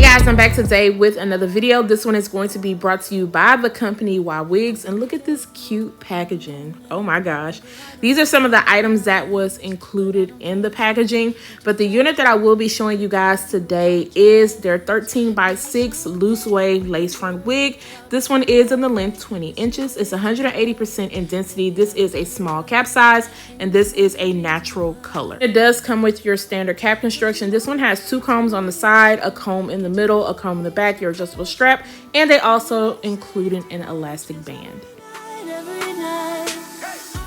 Guys, I'm back today with another video. This one is going to be brought to you by the company Ywigs, and look at this cute packaging. Oh my gosh, these are some of the items that was included in the packaging, but the unit that I will be showing you guys today is their 13x6 loose wave lace front wig. This one is in the length 20 inches. It's 180% in density. This is a small cap size, and this is a natural color. It does come with your standard cap construction. This one has 2 combs on the side, a comb in the middle, a comb in the back, your adjustable strap, and they also included an elastic band.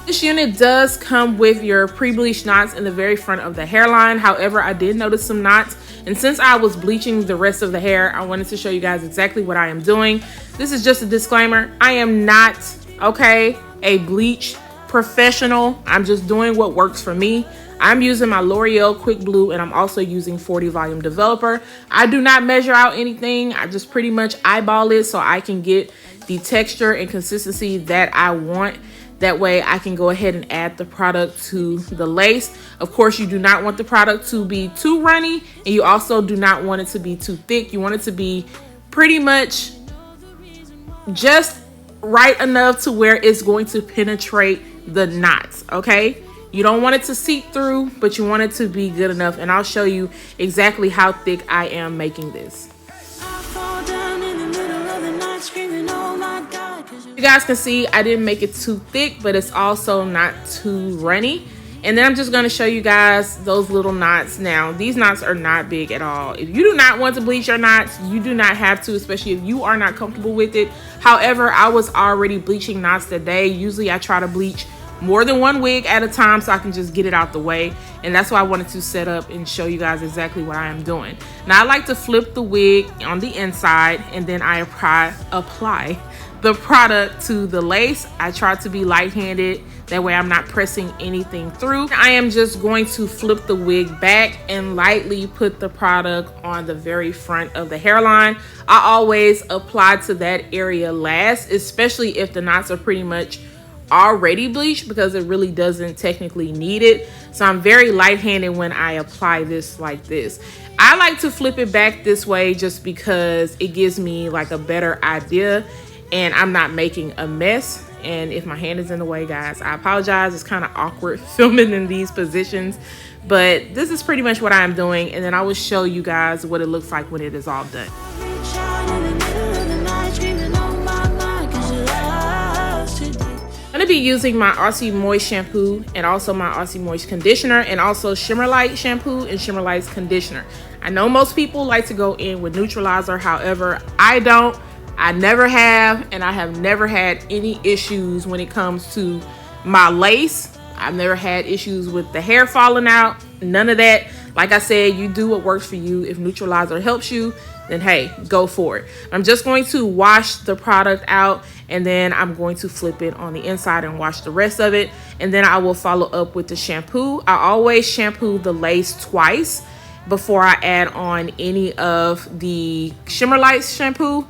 This unit does come with your pre-bleached knots in the very front of the hairline. However, I did notice some knots, and since I was bleaching the rest of the hair, I wanted to show you guys exactly what I am doing. This is just a disclaimer. I am not, okay, a bleach professional. I'm just doing what works for me. I'm using my L'Oreal Quick Blue, and I'm also using 40 volume developer. I do not measure out anything. I just pretty much eyeball it so I can get the texture and consistency that I want. That way I can go ahead and add the product to the lace. Of course, you do not want the product to be too runny, and you also do not want it to be too thick. You want it to be pretty much just right enough to where it's going to penetrate the knots, okay? You don't want it to seep through, but you want it to be good enough, and I'll show you exactly how thick I am making this. You guys can see I didn't make it too thick, but it's also not too runny. And then I'm just going to show you guys those little knots. Now, these knots are not big at all. If you do not want to bleach your knots, you do not have to, especially if you are not comfortable with it. However, I was already bleaching knots today. Usually I try to bleach more than one wig at a time so I can just get it out the way, and that's why I wanted to set up and show you guys exactly what I am doing. Now, I like to flip the wig on the inside, and then I apply the product to the lace. I try to be light-handed, that way I'm not pressing anything through. I am just going to flip the wig back and lightly put the product on the very front of the hairline. I always apply to that area last, especially if the knots are pretty much already bleached, because it really doesn't technically need it. So I'm very light-handed when I apply this like this. I like to flip it back this way just because it gives me like a better idea and I'm not making a mess. And if my hand is in the way, guys, I apologize. It's kind of awkward filming in these positions, but this is pretty much what I'm doing, and then I will show you guys what it looks like when it is all done. I'm going to be using my Aussie Moist shampoo and also my Aussie Moist conditioner, and also Shimmer Light shampoo and Shimmer Light conditioner. I know most people like to go in with neutralizer. However, I don't. I never have, and I have never had any issues when it comes to my lace. I've never had issues with the hair falling out. None of that. Like I said, you do what works for you. If neutralizer helps you, then hey, go for it. I'm just going to wash the product out, and then I'm going to flip it on the inside and wash the rest of it, and then I will follow up with the shampoo. I always shampoo the lace twice before I add on any of the Shimmer Lights shampoo,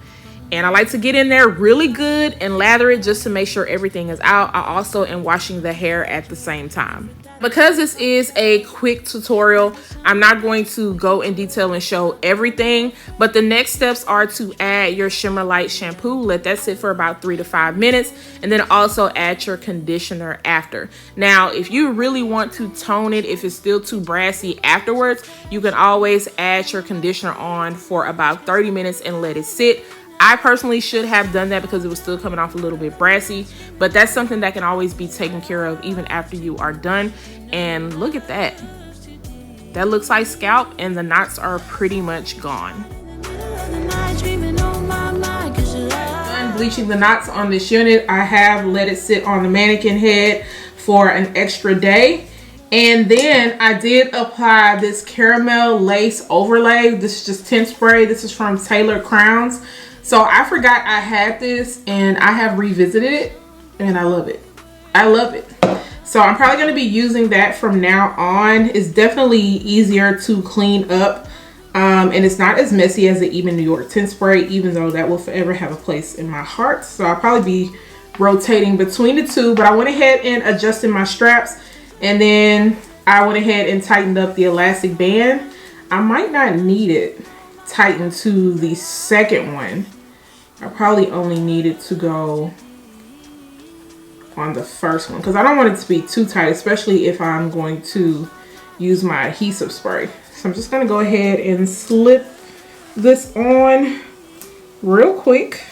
and I like to get in there really good and lather it just to make sure everything is out. I also am washing the hair at the same time. Because this is a quick tutorial, I'm not going to go in detail and show everything, but the next steps are to add your Shimmer Light shampoo, let that sit for about 3 to 5 minutes, and then also add your conditioner after. Now, if you really want to tone it, if it's still too brassy afterwards, you can always add your conditioner on for about 30 minutes and let it sit. I personally should have done that because it was still coming off a little bit brassy, but that's something that can always be taken care of even after you are done. And look at that. That looks like scalp, and the knots are pretty much gone. I'm bleaching the knots on this unit. I have let it sit on the mannequin head for an extra day. And then I did apply this caramel lace overlay. This is just tint spray. This is from Taylor Crowns. So I forgot I had this, and I have revisited it, and I love it. I love it. So I'm probably going to be using that from now on. It's definitely easier to clean up, and it's not as messy as the Even New York tint spray, even though that will forever have a place in my heart. So I'll probably be rotating between the two, but I went ahead and adjusted my straps, and then I went ahead and tightened up the elastic band. I might not need it, tighten to the second one. I probably only needed to go on the first one because I don't want it to be too tight, especially if I'm going to use my adhesive spray. So I'm just going to go ahead and slip this on real quick.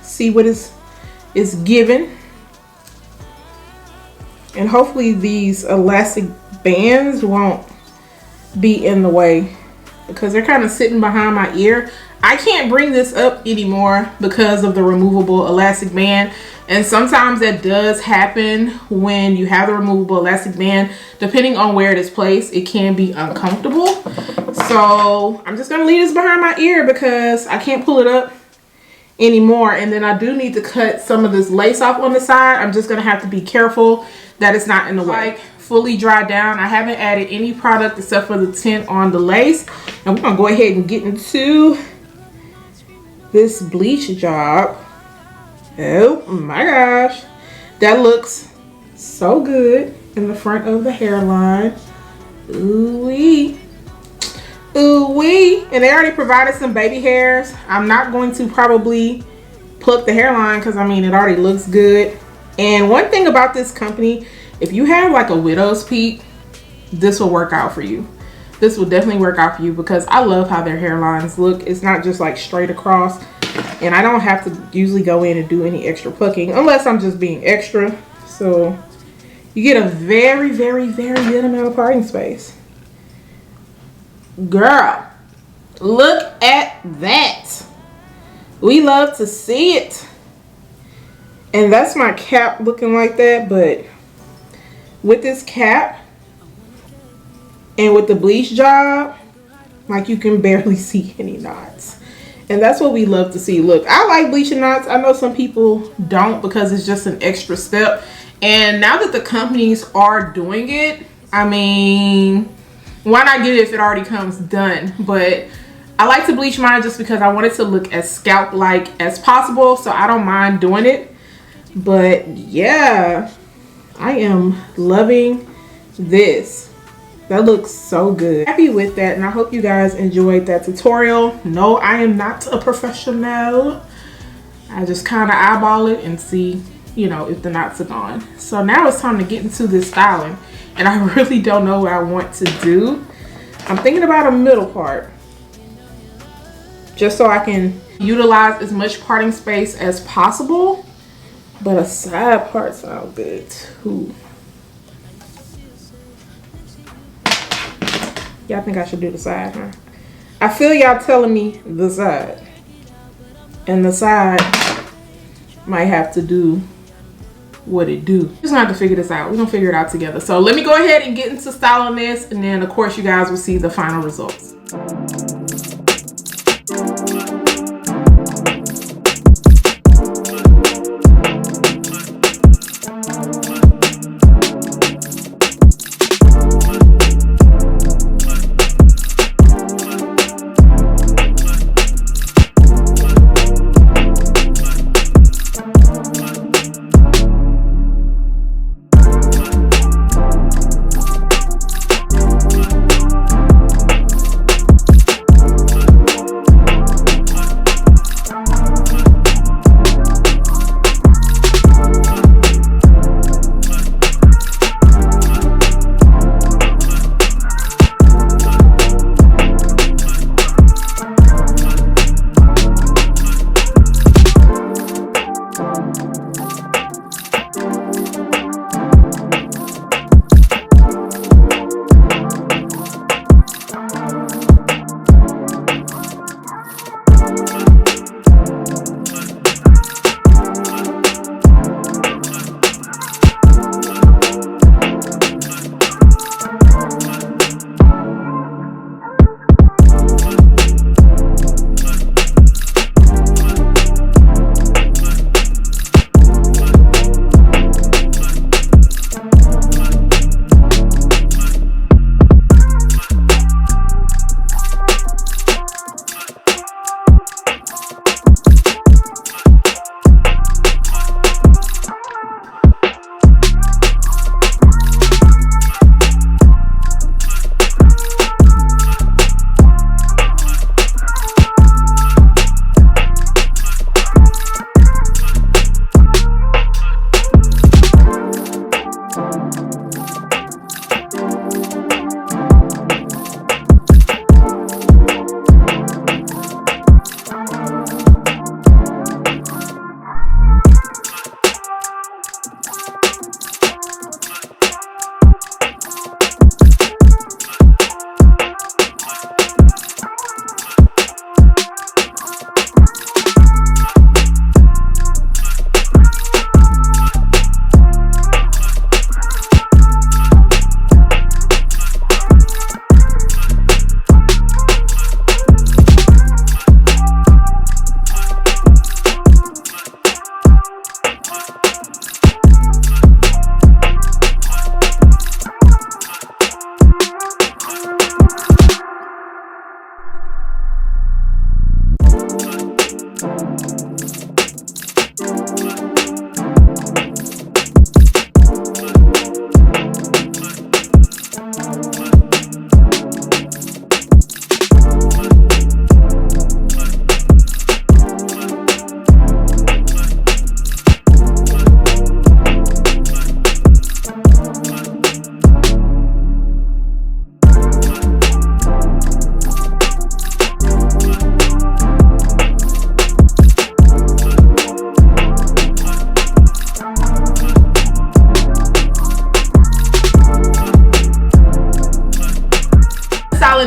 See what is given. And hopefully these elastic bands won't be in the way because they're kind of sitting behind my ear. I can't bring this up anymore because of the removable elastic band. And sometimes that does happen when you have the removable elastic band. Depending on where it is placed, it can be uncomfortable. So I'm just going to leave this behind my ear because I can't pull it up anymore. And then I do need to cut some of this lace off on the side. I'm just going to have to be careful that it's not in the way. Like fully dried down. I haven't added any product except for the tint on the lace. And we're going to go ahead and get into this bleach job. Oh my gosh, that looks so good in the front of the hairline. Ooh wee, ooh wee. And they already provided some baby hairs. I'm not going to probably pluck the hairline because I mean it already looks good. And one thing about this company, if you have like a widow's peak, this will work out for you. This will definitely work out for you because I love how their hairlines look. It's not just like straight across. And I don't have to usually go in and do any extra plucking unless I'm just being extra. So you get a very, very, very good amount of parting space. Girl, look at that. We love to see it. And that's my cap looking like that. But with this cap and with the bleach job, like you can barely see any knots. And that's what we love to see. Look, I like bleaching knots. I know some people don't because it's just an extra step. And now that the companies are doing it, I mean, why not get it if it already comes done? But I like to bleach mine just because I want it to look as scalp-like as possible. So I don't mind doing it. But yeah, I am loving this. That looks so good. Happy with that, and I hope you guys enjoyed that tutorial. No, I am not a professional. I just kind of eyeball it and see, you know, if the knots are gone. So now it's time to get into this styling, and I really don't know what I want to do. I'm thinking about a middle part, just so I can utilize as much parting space as possible, but a side part sounds good too. Y'all think I should do the side, huh? I feel y'all telling me the side. And the side might have to do what it do. Just gonna have to figure this out. We're gonna figure it out together. So let me go ahead and get into styling this, and then of course you guys will see the final results.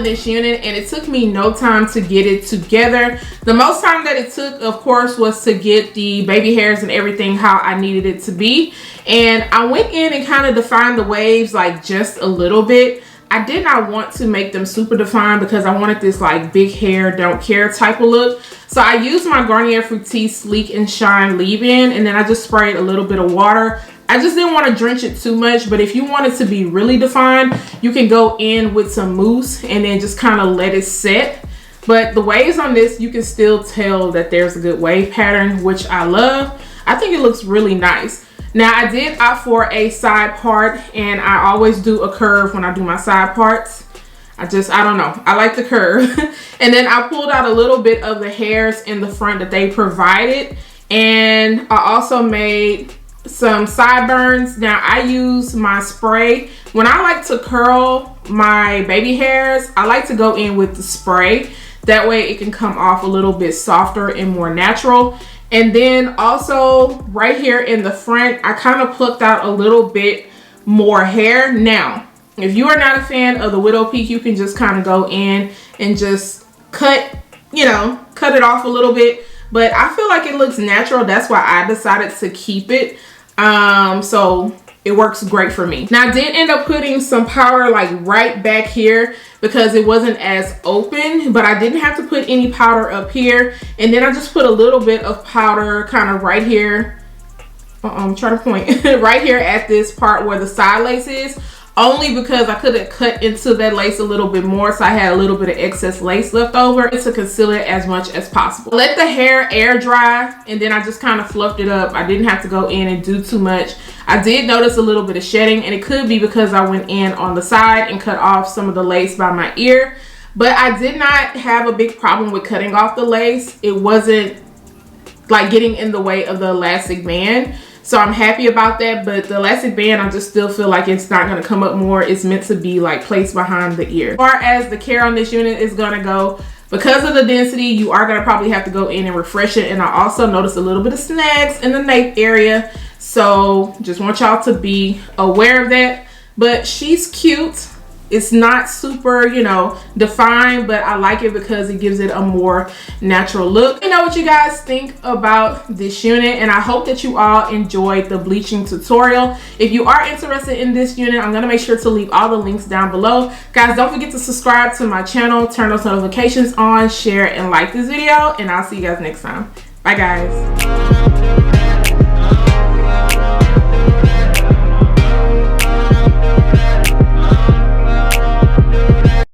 This unit, and it took me no time to get it together. The most time that it took, of course, was to get the baby hairs and everything how I needed it to be. And I went in and kind of defined the waves like just a little bit. I did not want to make them super defined because I wanted this like big hair don't care type of look. So I used my Garnier Fructis Sleek and Shine leave-in, and then I just sprayed a little bit of water. I just didn't want to drench it too much, but if you want it to be really defined, you can go in with some mousse and then just kind of let it set. But the waves on this, you can still tell that there's a good wave pattern, which I love. I think it looks really nice. Now, I did opt for a side part, and I always do a curve when I do my side parts. I don't know. I like the curve. And then I pulled out a little bit of the hairs in the front that they provided. And I also made some sideburns. Now I use my spray. When I like to curl my baby hairs, I like to go in with the spray. That way it can come off a little bit softer and more natural. And then also right here in the front, I kind of plucked out a little bit more hair. Now, if you are not a fan of the widow peak, you can just kind of go in and just cut it off a little bit. But I feel like it looks natural. That's why I decided to keep it. So it works great for me. Now I did end up putting some powder like right back here because it wasn't as open, but I didn't have to put any powder up here. And then I just put a little bit of powder kind of right here. I'm trying to point right here at this part where the side lace is. Only because I could have cut into that lace a little bit more, so I had a little bit of excess lace left over to conceal it as much as possible. Let the hair air dry, and then I just kind of fluffed it up. I didn't have to go in and do too much. I did notice a little bit of shedding, and it could be because I went in on the side and cut off some of the lace by my ear. But I did not have a big problem with cutting off the lace. It wasn't like getting in the way of the elastic band. So I'm happy about that, but the elastic band, I just still feel like it's not going to come up more. It's meant to be like placed behind the ear. As far as the care on this unit is going to go, because of the density, you are going to probably have to go in and refresh it. And I also noticed a little bit of snags in the nape area. So just want y'all to be aware of that. But she's cute. It's not super, defined, but I like it because it gives it a more natural look. Let me know what you guys think about this unit, and I hope that you all enjoyed the bleaching tutorial. If you are interested in this unit, I'm going to make sure to leave all the links down below. Guys, don't forget to subscribe to my channel, turn those notifications on, share, and like this video, and I'll see you guys next time. Bye, guys.